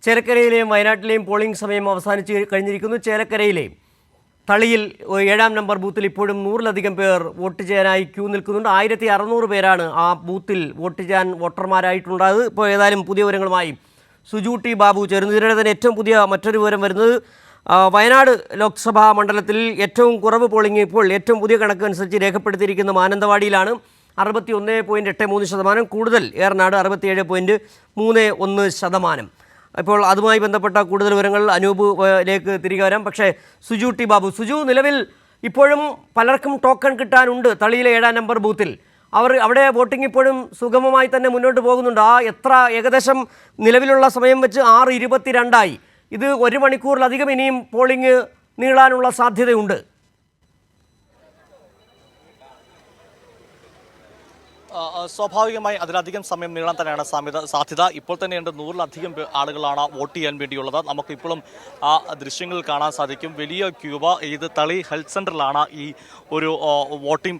ചേലക്കരയിലെയും വയനാട്ടിലെയും polling സമയം അവസാനിച്ച് കഴിഞ്ഞിരിക്കുന്നു. ചേലക്കരയിലെയും തളിയിൽ 7-ാം നമ്പർ ബൂത്തിൽ ഇപ്പോഴും 100-ലധികം പേർ വോട്ട് ചെയ്യാനായി ക്യൂ നിൽക്കുന്നുണ്ട്. 1600 പേരാണ് ആ ബൂത്തിൽ വോട്ട് ചെയ്യാൻ വോട്ടർമാരായിട്ടുണ്ടായത്. ഇപ്പോൾ ഏതായാലും പുതിയ വിവരങ്ങളുമായി സുജു ടി ബാബു ചേരുന്നു. ഇതിനിടെ തന്നെ ഏറ്റവും പുതിയ മറ്റൊരു വിവരം വരുന്നത് വയനാട് ലോക്സഭാ മണ്ഡലത്തിൽ ഏറ്റവും കുറവ് പോളിംഗ് ഇപ്പോൾ ഏറ്റവും പുതിയ കണക്കനുസരിച്ച് രേഖപ്പെടുത്തിയിരിക്കുന്ന മാനന്തവാടിയിലാണ്. 61.83%. കൂടുതൽ ഏറനാട് 67.31%. ഇപ്പോൾ അതുമായി ബന്ധപ്പെട്ട കൂടുതൽ വിവരങ്ങൾ അനൂപിലേക്ക് തിരികെ വരാം. പക്ഷേ സുജു ടി ബാബു, സുജു, നിലവിൽ ഇപ്പോഴും പലർക്കും ടോക്കൺ കിട്ടാനുണ്ട് തളിയിലെ 7-ാം നമ്പർ ബൂത്തിൽ. അവിടെ വോട്ടിംഗ് ഇപ്പോഴും സുഗമമായി തന്നെ മുന്നോട്ട് പോകുന്നുണ്ട്. എത്ര ഏകദേശം നിലവിലുള്ള സമയം വെച്ച് 6:22 ഇത് 1 മണിക്കൂറിലധികം ഇനിയും പോളിംഗ് നീളാനുള്ള സാധ്യതയുണ്ട്. സ്വാഭാവികമായി അതിലധികം സമയം നീളാൻ തന്നെയാണ് സാധ്യത. ഇപ്പോൾ തന്നെയുണ്ട് 100-ലധികം ആളുകളാണ് വോട്ട് ചെയ്യാൻ വേണ്ടിയുള്ളത്. നമുക്കിപ്പോഴും ആ ദൃശ്യങ്ങൾ കാണാൻ സാധിക്കും. വലിയ ക്യൂബ്. ഇത് തളി ഹെൽത്ത് സെൻ്ററിലാണ് ഈ ഒരു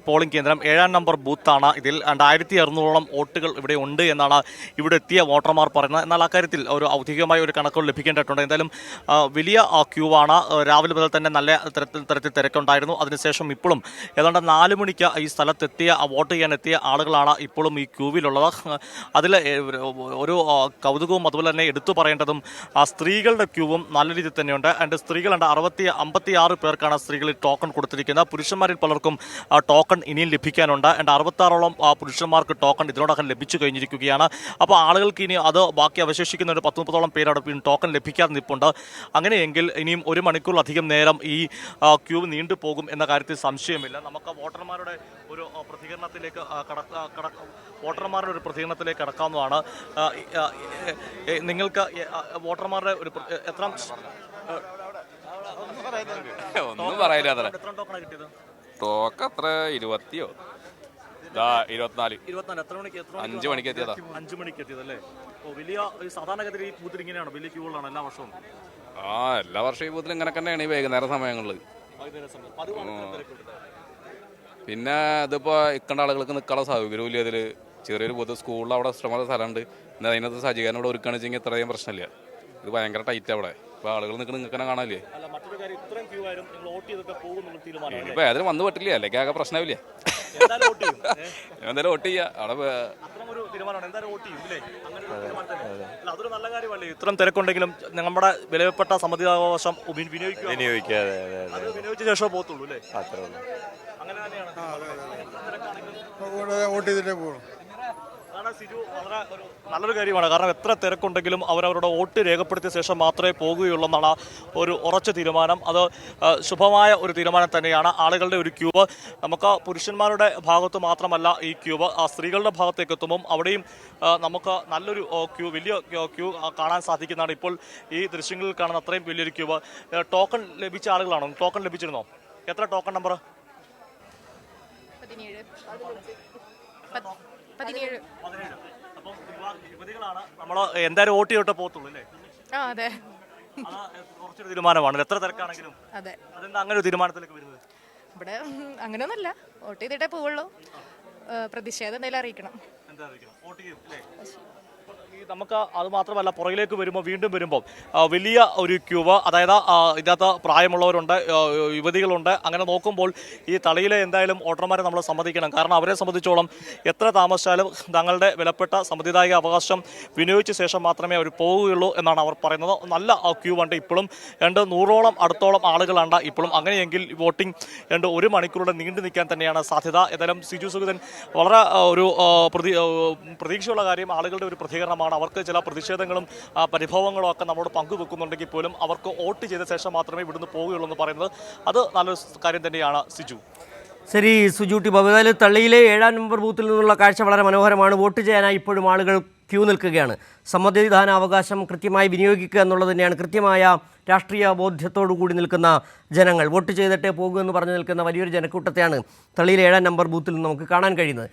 പോളിംഗ് കേന്ദ്രം. 7-ാം നമ്പർ ബൂത്താണ്. ഇതിൽ 1600-ഓളം വോട്ടുകൾ ഇവിടെ ഉണ്ട് എന്നാണ് ഇവിടെ എത്തിയ വോട്ടർമാർ പറയുന്നത്. എന്നാൽ അക്കാര്യത്തിൽ ഒരു ഔദ്യോഗികമായ ഒരു കണക്കുകൾ ലഭിക്കേണ്ടതുണ്ട്. എന്തായാലും വലിയ ക്യൂവാണ്. രാവിലെ മുതൽ തന്നെ നല്ല തരത്തിൽ തിരക്കുണ്ടായിരുന്നു. അതിനുശേഷം ഇപ്പോഴും ഏതാണ്ട് 4 മണിക്ക് ഈ സ്ഥലത്തെത്തിയ വോട്ട് ചെയ്യാൻ എത്തിയ ആളുകളാണ് ഇപ്പോഴും ഈ ക്യൂവിലുള്ളത്. അതിൽ ഒരു കൗതുകവും അതുപോലെ തന്നെ എടുത്തു പറയേണ്ടതും സ്ത്രീകളുടെ ക്യൂവും നല്ല രീതിയിൽ തന്നെയുണ്ട്. ആൻഡ് സ്ത്രീകളുണ്ട് 56 പേർക്കാണ് സ്ത്രീകളിൽ ടോക്കൺ കൊടുത്തിരിക്കുന്നത്. പുരുഷന്മാരിൽ പലർക്കും ടോക്കൺ ഇനിയും ലഭിക്കാനുണ്ട്. ആൻഡ് 66ഓളം പുരുഷന്മാർക്ക് ടോക്കൺ ഇതിനോടകം ലഭിച്ചു കഴിഞ്ഞിരിക്കുകയാണ്. അപ്പോൾ ആളുകൾക്ക് ഇനി അത് ബാക്കി അവശേഷിക്കുന്ന ഒരു 10-30ഓളം പേരവിടെ ടോക്കൺ ലഭിക്കാതെ നിൽപ്പുണ്ട്. അങ്ങനെയെങ്കിൽ ഇനിയും 1 മണിക്കൂറിലധികം നേരം ഈ ക്യൂ നീണ്ടുപോകും എന്ന കാര്യത്തിൽ സംശയമില്ല. നമുക്ക് വോട്ടർമാരുടെ ഒരു പ്രതികരണത്തിലേക്ക് കടക്കാവുന്നതാണ്. നിങ്ങൾക്ക് വോട്ടർമാരുടെ ഒരു എത്ര ഒന്നും പറയില്ല. ടോക്കൺ എത്ര 20-യോ 24 എത്ര മണിക്ക് 5 മണിക്ക് എത്തിയതാ. 5 മണിക്ക് എത്തിയതല്ലേ? വലിയ സാധാരണഗതിയിൽ ഈ ബൂത്തിൽ ഇങ്ങനെയാണ്, വലിയ ക്യൂകളാണ് എല്ലാ വർഷവും? എല്ലാ വർഷവും ഈ ബൂത്തിൽ ഇങ്ങനെ തന്നെയാണ് ഈ വൈകുന്നേര സമയങ്ങളിൽ. പിന്നെ ഇതിപ്പോൾ ഇക്കണ്ട ആളുകൾക്ക് നിൽക്കാനുള്ള സൗകര്യമില്ല. ഇതിൽ ചെറിയൊരു ബൂത്ത് സ്കൂളിൽ അവിടെ ഇഷ്ടംപോലെ സ്ഥലമുണ്ട്. പിന്നെ അതിനകത്ത് സജ്ജീകരണം ഇവിടെ ഒരുക്കുകയാണെന്ന് വെച്ചെങ്കിൽ ഇത്രയും പ്രശ്നമില്ല. ഇത് ഭയങ്കര ടൈറ്റ് അവിടെ. ഇപ്പോൾ ആളുകൾ നിങ്ങൾക്ക് കാണാനില്ലേ? ഇപ്പം അതിൽ വന്നു പറ്റില്ല, അല്ലെങ്കിൽ ആകെ പ്രശ്നമില്ല. എന്തായാലും വോട്ട് ചെയ്യുക അവിടെ. അതൊരു നല്ല കാര്യമല്ലേ? ഇത്രയും തിരക്കുണ്ടെങ്കിലും നമ്മുടെ വിലപ്പെട്ട സമ്മതിദാവകാശം വിനിയോഗിച്ച ശേഷം പോകത്തുള്ളൂ അല്ലേ? അങ്ങനെ തന്നെയാണ്. സിജു, വളരെ നല്ലൊരു കാര്യമാണ്. കാരണം എത്ര തിരക്കുണ്ടെങ്കിലും അവരവരുടെ വോട്ട് രേഖപ്പെടുത്തിയ ശേഷം മാത്രമേ പോകുകയുള്ളൂ എന്നാണ് ഒരു ഉറച്ച തീരുമാനം. അത് ശുഭമായ ഒരു തീരുമാനം തന്നെയാണ്. ആളുകളുടെ ഒരു ക്യൂവ് നമുക്ക് പുരുഷന്മാരുടെ ഭാഗത്ത് മാത്രമല്ല ഈ ക്യൂവ് സ്ത്രീകളുടെ ഭാഗത്തേക്ക് എത്തുമ്പം അവിടെയും നമുക്ക് നല്ലൊരു ക്യൂ, വലിയ ക്യൂ കാണാൻ സാധിക്കുന്നതാണ്. ഇപ്പോൾ ഈ ദൃശ്യങ്ങളിൽ കാണുന്ന അത്രയും വലിയൊരു ക്യൂവ്. ടോക്കൺ ലഭിച്ച ആളുകളാണോ? ടോക്കൺ ലഭിച്ചിരുന്നോ? എത്ര ടോക്കൺ നമ്പർ? 17. അപ്പം യുവതികളാണ്. നമ്മൾ എന്തായാലും വോട്ട് ചെയ്തിട്ട് പോകത്തുള്ളൂ അല്ലേ? അതെ. കുറച്ചൊരു തീരുമാനമാണ്. എത്ര തിരക്കാണെങ്കിലും. അതെ. അതെന്താ അങ്ങനെ ഒരു തീരുമാനത്തിലേക്ക് വരുന്നത്? ഇവിടെ അങ്ങനെയൊന്നുമല്ല, വോട്ട് ചെയ്തിട്ടേ പോവുള്ളൂ. പ്രതിഷേധം എന്തായാലും അറിയിക്കണം. എന്താ അറിയിക്കണം? വോട്ട് ചെയ്യും അല്ലേ? നമുക്ക് അത് മാത്രമല്ല, പുറകിലേക്ക് വീണ്ടും വരുമ്പോൾ വലിയ ഒരു ക്യൂവ്. അതായത് ഇതിനകത്ത് പ്രായമുള്ളവരുണ്ട്, യുവതികളുണ്ട്. അങ്ങനെ നോക്കുമ്പോൾ ഈ തളിയിലെ എന്തായാലും വോട്ടർമാരെ നമ്മൾ സമ്മതിക്കണം. കാരണം അവരെ സംബന്ധിച്ചോളം എത്ര താമസിച്ചാലും തങ്ങളുടെ വിലപ്പെട്ട സമ്മതിദായക അവകാശം വിനിയോഗിച്ച ശേഷം മാത്രമേ അവർ പോവുകയുള്ളൂ എന്നാണ് അവർ പറയുന്നത്. നല്ല ക്യൂ ഉണ്ട്. ഇപ്പോഴും 100ഓളം അടുത്തോളം ആളുകളുണ്ട് ഇപ്പോഴും. അങ്ങനെയെങ്കിൽ വോട്ടിംഗ് 1 മണിക്കൂറുടെ നീണ്ടു നിൽക്കാൻ തന്നെയാണ് സാധ്യത. ഏതായാലും സിജു സുഗതൻ, വളരെ ഒരു പ്രതീക്ഷയുള്ള കാര്യം ആളുകളുടെ ഒരു പ്രതികരണമാണ്. അവർക്ക് ചില പ്രതിഷേധങ്ങളും പരിഭവങ്ങളും ഒക്കെ നമ്മളോട് പങ്കുവെക്കുന്നുണ്ടെങ്കിൽ പോലും അവർക്ക് വോട്ട് ചെയ്ത ശേഷം മാത്രമേ ഇവിടുന്ന് പോവുകയുള്ളൂ എന്ന് പറയുന്നത് അത് നല്ലൊരു കാര്യം തന്നെയാണ്. സിജു, ശരി. സുജു ടി ബാബു, അതായത് തള്ളിയിലെ 7-ാം നമ്പർ ബൂത്തിൽ നിന്നുള്ള കാഴ്ച വളരെ മനോഹരമാണ്. വോട്ട് ചെയ്യാനായി ഇപ്പോഴും ആളുകൾ ക്യൂ നിൽക്കുകയാണ്. സമ്മതിദാനാവകാശം കൃത്യമായി വിനിയോഗിക്കുക എന്നുള്ളത് തന്നെയാണ് കൃത്യമായ രാഷ്ട്രീയ ബോധ്യത്തോടു കൂടി നിൽക്കുന്ന ജനങ്ങൾ. വോട്ട് ചെയ്തിട്ടേ പോകുമെന്ന് പറഞ്ഞു നിൽക്കുന്ന വലിയൊരു ജനക്കൂട്ടത്തെയാണ് തള്ളിയിലെ 7-ാം നമ്പർ ബൂത്തിൽ നിന്ന് നമുക്ക് കാണാൻ കഴിയുന്നത്.